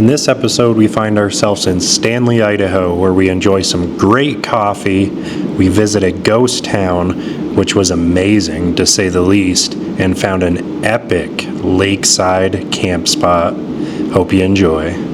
In this episode, we find ourselves in Stanley, Idaho, where we enjoy some great coffee. We visit a ghost town, which was amazing to say the least, and found an epic lakeside camp spot. Hope you enjoy.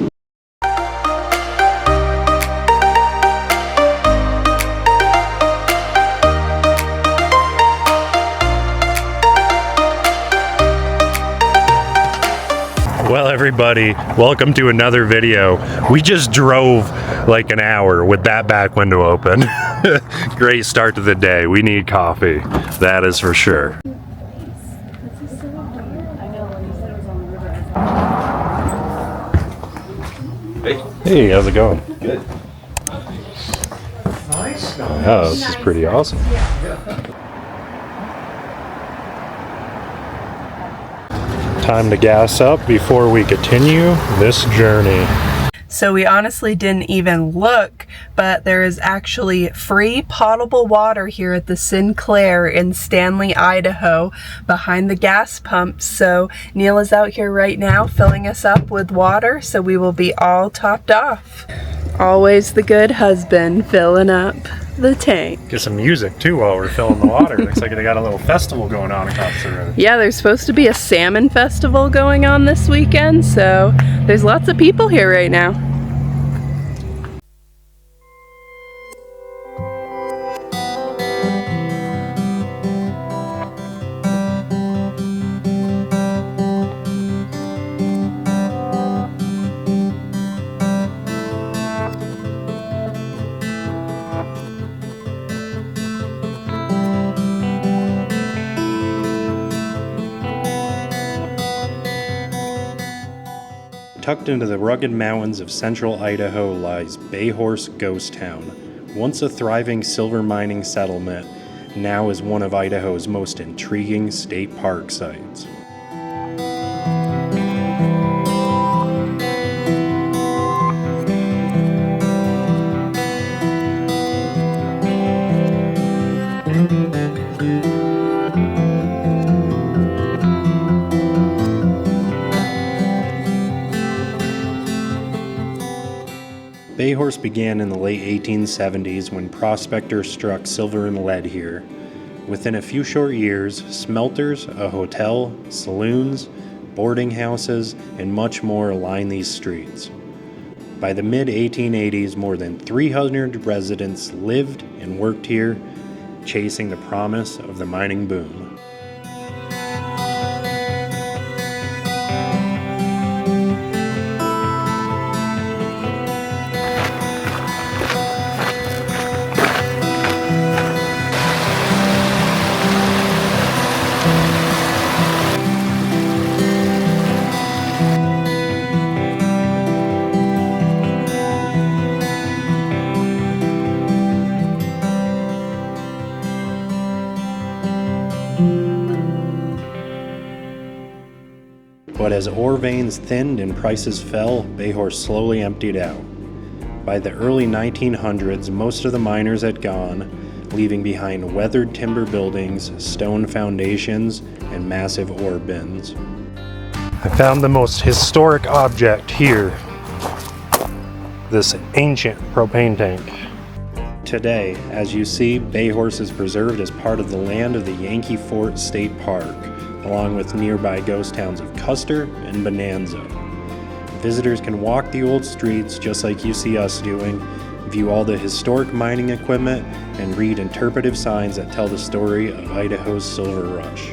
Well, everybody, welcome to another video. We just drove like an hour with that back window open. Great start to the day. We need coffee. That is for sure. Hey, how's it going? Good. Nice. Oh, this is pretty awesome. Time to gas up before we continue this journey. So we honestly didn't even look, but there is actually free potable water here at the Sinclair in Stanley, Idaho, behind the gas pump. So Neal is out here right now filling us up with water, so we will be all topped off. Always the good husband filling up the tank. Get some music too while we're filling the water. Looks like they got a little festival going on across the road. Yeah, there's supposed to be a salmon festival going on this weekend, so there's lots of people here right now. Tucked into the rugged mountains of central Idaho lies Bayhorse Ghost Town. Once a thriving silver mining settlement, now is one of Idaho's most intriguing state park sites. Bayhorse began in the late 1870s when prospectors struck silver and lead here. Within a few short years, smelters, a hotel, saloons, boarding houses, and much more line these streets. By the mid-1880s, more than 300 residents lived and worked here, chasing the promise of the mining boom. But as ore veins thinned and prices fell, Bayhorse slowly emptied out. By the early 1900s, most of the miners had gone, leaving behind weathered timber buildings, stone foundations, and massive ore bins. I found the most historic object here, this ancient propane tank. Today, as you see, Bayhorse is preserved as part of the land of the Yankee Fort State Park, along with nearby ghost towns of Custer and Bonanza. Visitors can walk the old streets just like you see us doing, view all the historic mining equipment, and read interpretive signs that tell the story of Idaho's silver rush.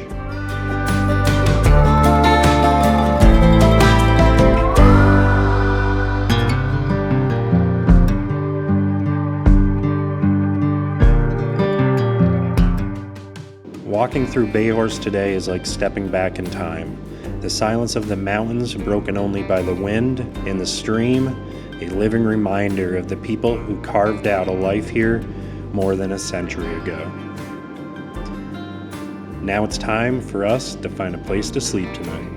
Walking through Bayhorse today is like stepping back in time. The silence of the mountains, broken only by the wind and the stream, a living reminder of the people who carved out a life here more than a century ago. Now it's time for us to find a place to sleep tonight.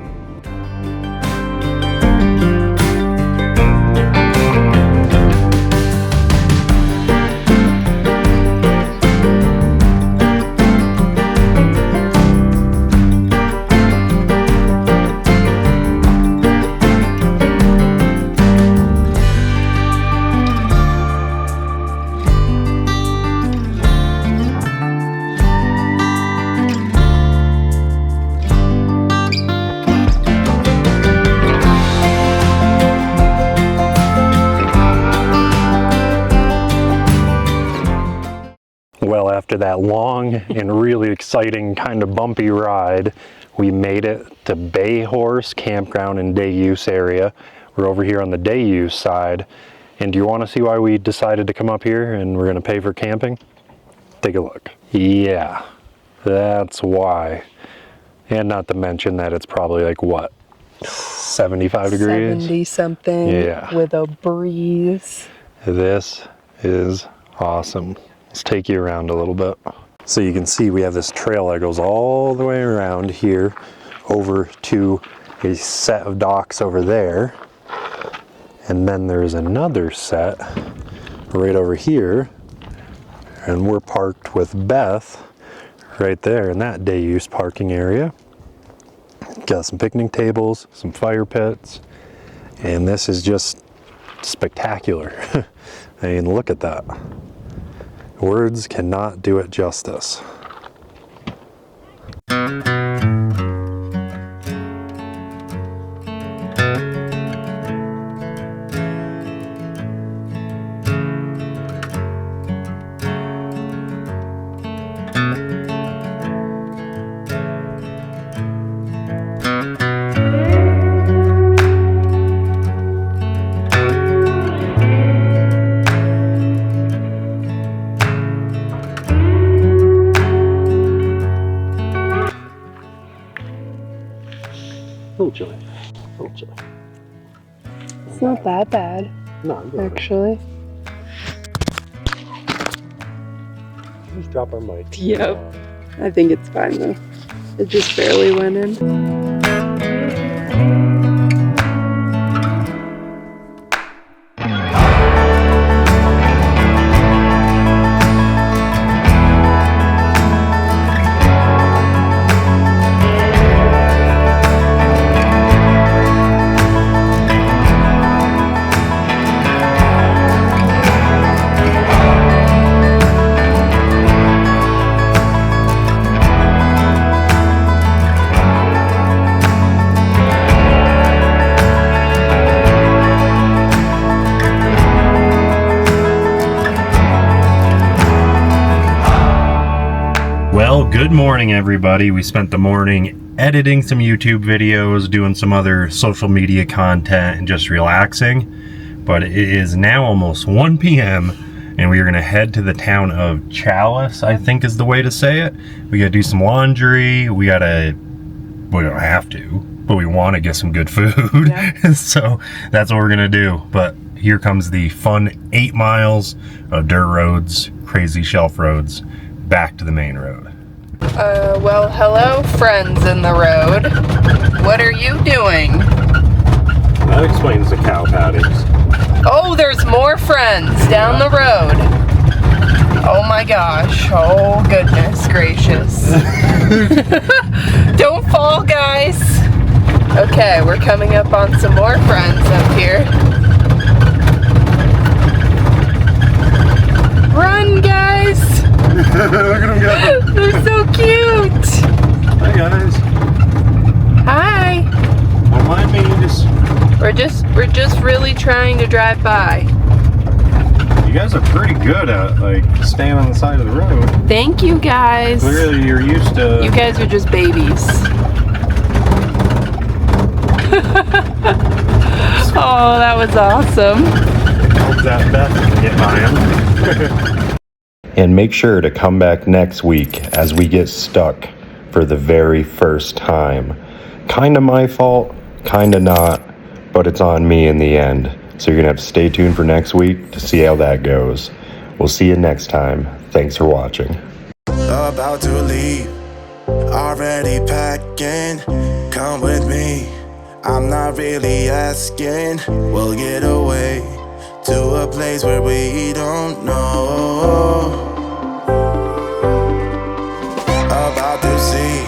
Well, after that long and really exciting kind of bumpy ride, we made it to Bayhorse Campground and Day Use area. We're over here on the day use side. And do you want to see why we decided to come up here and we're going to pay for camping? Take a look. Yeah, that's why. And not to mention that it's probably like what, 75 degrees? 70 something, yeah, with a breeze. This is awesome. Let's take you around a little bit. So you can see we have this trail that goes all the way around here over to a set of docks over there. And then there's another set right over here. And we're parked with Beth right there in that day use parking area. Got some picnic tables, some fire pits, and this is just spectacular. I mean, look at that. Words cannot do it justice. A little chilly. A little chilly. It's not that bad, No, actually. Just drop our mic. Yep. I think it's fine though. It just barely went in. Well, good morning everybody. We spent the morning editing some YouTube videos, doing some other social media content, and just relaxing. But it is now almost 1 p.m. and we are gonna head to the town of Chalice, I think is the way to say it. We gotta do some laundry, we don't have to, but we wanna get some good food. Yeah. So that's what we're gonna do. But here comes the fun 8 miles of dirt roads, crazy shelf roads, back to the main road. Well, hello, friends in the road. What are you doing? That explains the cow patties. Oh, there's more friends down the road. Oh my gosh. Oh, goodness gracious. Don't fall, guys. Okay, we're coming up on some more friends up here. Run, guys. Look at them go. They're so cute. Hi guys. Hi. Don't mind me. We're just really trying to drive by. You guys are pretty good at like staying on the side of the road. Thank you, guys. Clearly you're used to. You guys are just babies. Oh, that was awesome. Hope that Beth can get by him. And make sure to come back next week as we get stuck for the very first time. Kinda my fault, kinda not, but it's on me in the end. So you're gonna have to stay tuned for next week to see how that goes. We'll see you next time. Thanks for watching. About to leave, already packing. Come with me, I'm not really asking. We'll get away to a place where we don't know. About to see